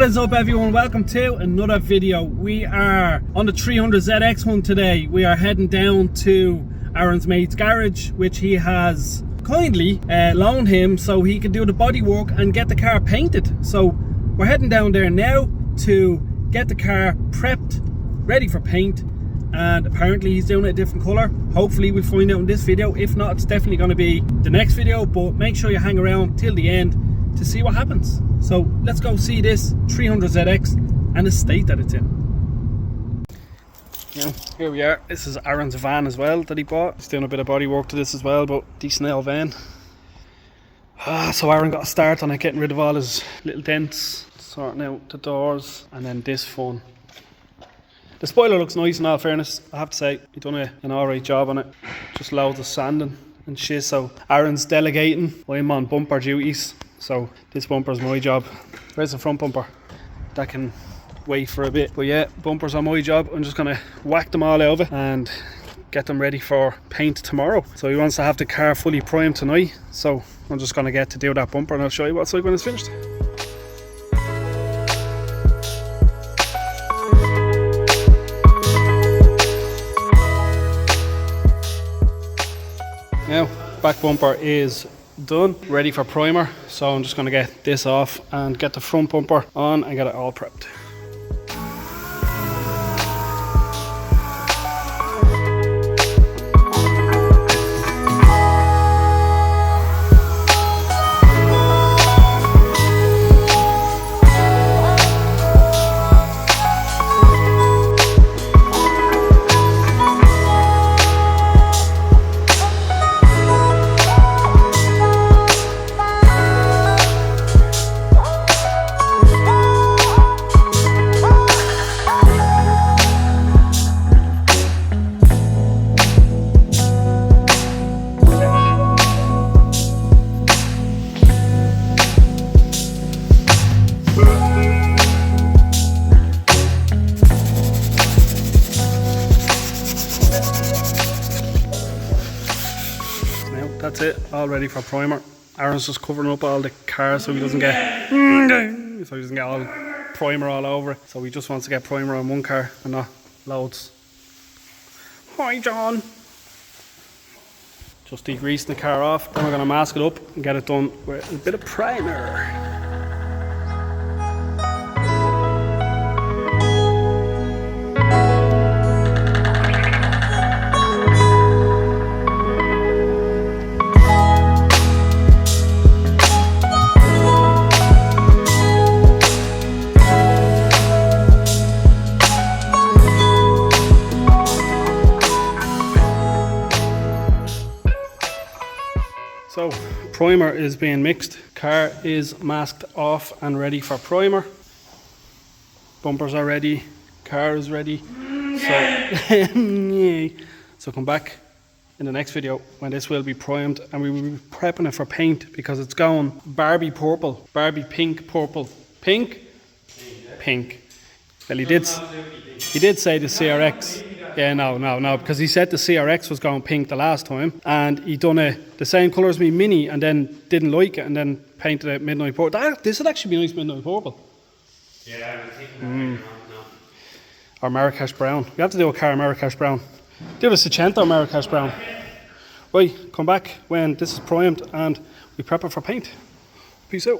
What is up everyone, welcome to another video. We are on the 300ZX hunt today. We are heading down to Aaron's mate's garage, which he has kindly loaned him so he can do the bodywork and get the car painted. So we're heading down there now to get the car prepped, ready for paint, and apparently he's doing it a different colour. Hopefully we'll find out in this video. If not, it's definitely going to be the next video, but make sure you hang around till the end to see what happens. So let's go see this 300ZX and the state that it's in. Now, here we are. This is Aaron's van as well that he bought. He's doing a bit of body work to this as well, but decent old van. So Aaron got a start on it, getting rid of all his little dents, sorting out the doors, and then this fun. The spoiler looks nice in all fairness, I have to say. He done an alright job on it. Just loads of sanding and shit. So Aaron's delegating. I'm on bumper duties, so this bumper's my job. Where's the front bumper? That can wait for a bit. But yeah, bumpers are my job. I'm just gonna whack them all over and get them ready for paint tomorrow. So he wants to have the car fully primed tonight, so I'm just gonna get to do that bumper and I'll show you what's like when it's finished. Now, back bumper is done, ready for primer. So I'm just going to get this off and get the front bumper on and get it all prepped. That's it, all ready for primer. Aaron's just covering up all the cars so he doesn't get all primer all over it. So he just wants to get primer on one car and not loads. Hi John. Just degreasing the car off, then we're going to mask it up and get it done with a bit of primer. So, primer is being mixed, car is masked off and ready for primer. Bumpers are ready, car is ready. So come back in the next video when this will be primed and we will be prepping it for paint because it's going Barbie purple, Barbie pink, purple, pink, pink. Well, he did say the CRX. Yeah, no, because he said the CRX was going pink the last time and he done the same colour as me Mini and then didn't like it and then painted it midnight purple. This would actually be nice midnight purple. Yeah, I'm thinking no. Or Marrakesh brown. We have to do a car Marrakesh brown. Do the Seicento Marrakesh brown. Right, come back when this is primed and we prep it for paint. Peace out.